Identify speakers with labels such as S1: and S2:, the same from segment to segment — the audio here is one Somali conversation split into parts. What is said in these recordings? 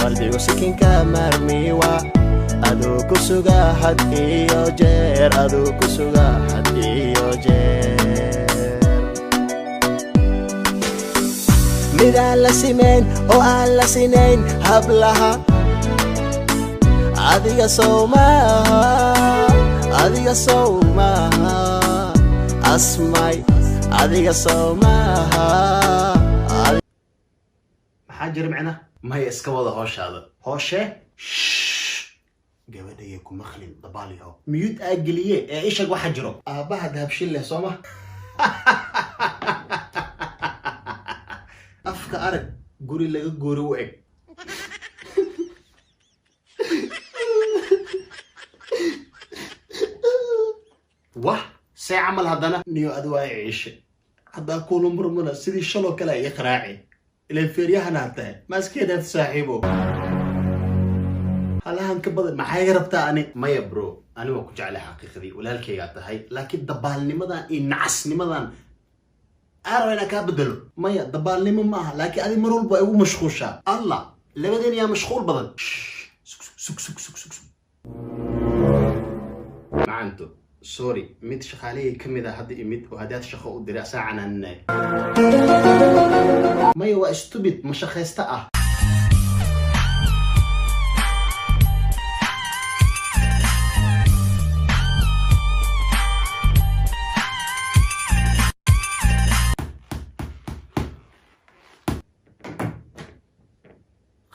S1: qalbigu sikinka marmiwa aduu ku suga had iyo jeer aduu ku suga had iyo jeer midaan la simayn oo aan la sinayn hablaha adiga sawmaha asmay adiga sawmaha maxaa jira macna may iska wada hooshada hooshe gabadhay ku maqlin dabaaliyo miyud aagaliye ee ishag waxa jiro aabaha dahabshin leh sooma afka arag guri laga goori u eg wah say camal hadana niyo adwaa ciishe hadda kuulu murmuna sidii shalo kale ay qaraaci ilaa feeriyahana tahay maskeedaad saaxiibo halahan ka badan maxay rabtaa ani maya bro ani waa ku jeclay xaqiiqadii walaalkayga tahay laakiin dabaalnimadan iyo nacasnimadan أنا كابدلو مايا دبالني ما لكن هذه مرول بقى مشخوشة الله لبدين يا مشغول بدن سك سك سك سك سك معنتو سوري ميت شخالي كم إذا حد يميت وهدات شخو الدراسة عن الناي مايا واستبد مش خيستأه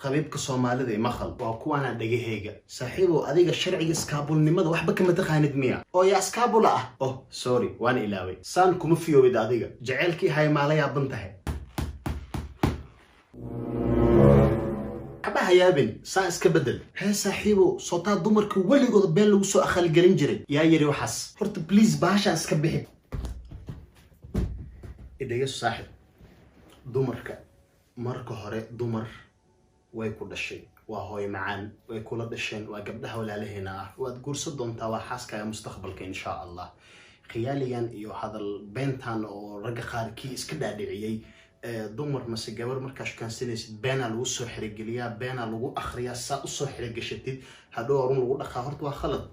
S1: حبيبك Soomaalida ma khal waa kuwana dhagahayga saaxiibo adiga sharciga iskaabulnimada waxba kama taqaanid miya oo ya iskaabula ah oh sorry waan ilaaway saan kuma fiyoobid adiga jaceelkii hay maalaya bantahay aba hayaabin saa iska bedel ha saaxiibo sota dumarka waligood been lagu soo akhal galin jiray yaa yiri waxas horta please baasha iska bixi idayga saaxiib dumarka marka hore dumar way ku dhashay waa hooy macaan way kula dhasheen waa gabdhaha walaalaheena ah waad guurso doontaa waa xaaskaaga mustaqbalka insha Allah khiyaaliyan iyo hadal beentan oo rag qaarkii iska dhaadhiciyay dumar mase gabar markaa shukaansanaysid beena lagu soo xirigeliyaa beena lagu akhriyaa saa u soo xirigashatid hadhow run lagu dhaqaa horta waa khalad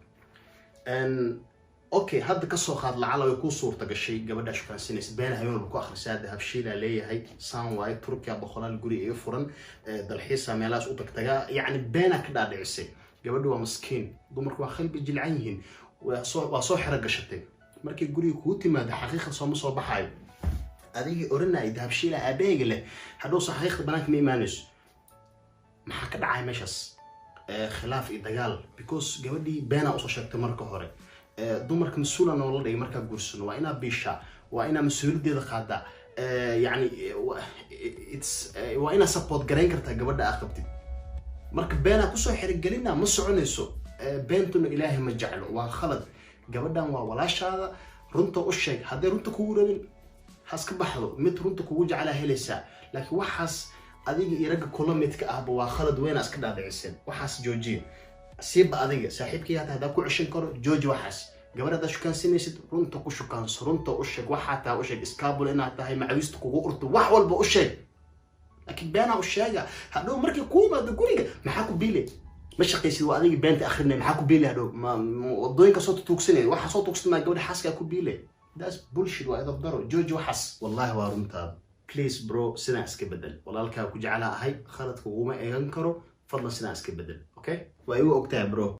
S1: اوكي هذا كسو خاد لعله يكون صورته قشي قبل شو كان سنس بين هيون بكو اخر ساده هبشيله ليهي سان واي تركيا بخلال غري اي فرن دلحيسا ميلاش او تغتغا يعني بينك دادعسي قبل waa مسكين dumarku waa qalbi jilcanyihiin waa soo xira gashatay markii guriga ku timaada xaqiiqo soo baxay adigi oranay habshiila abeega leh hadoo saxiiqda banaanka ma iimaanayso maxaa ka dhacay meeshas khilaaf iyo dagaal because gabadhii beena u soo sheegtay marka hore dumarka مسؤولة نقول لي مركب جورسون وأنا بيشا وأنا مسؤول دي القادة يعني وأنا سبورت جرينكر تجبر ده أخبتي مركب بينا كوسو حرق جلينا مسعنيسو بينتون إلهي مجعله وخلد جبر ده ولا شهادة رنتو أشيء هذا رنتو كورين حسك بحلو مت رنتو كوج على هلسة لكن وحس أديك يرجع كلهم متكأب وخلد وين أسكت هذا السن وحس جوجين سيب أديك صاحبك هذا كل عشان كور جوج وحس قبل هذا شو كان سنيست رنتو كشو كان رنتو أشيك وحتى أشيك إسكابول إنها تهي معويستك وقرط وحول بأشيك لكن بينا أشياء هذا مركي كوما ده كوريك محاكو بيلي مش قيسي وأديك بنت آخرنا محاكو بيلي هذا ما ضويك صوت توكسني واحد صوت توكسني قبل حاسك أكو بيلي ده بولشيت وهذا بدرو جوج وحس والله وارنتا بليز برو سنة اسكي بدل والله الكاو كجعلها هاي خلطك وما ينكروا فضلا سنة اسكي بدل اوكي وايوه اكتاب برو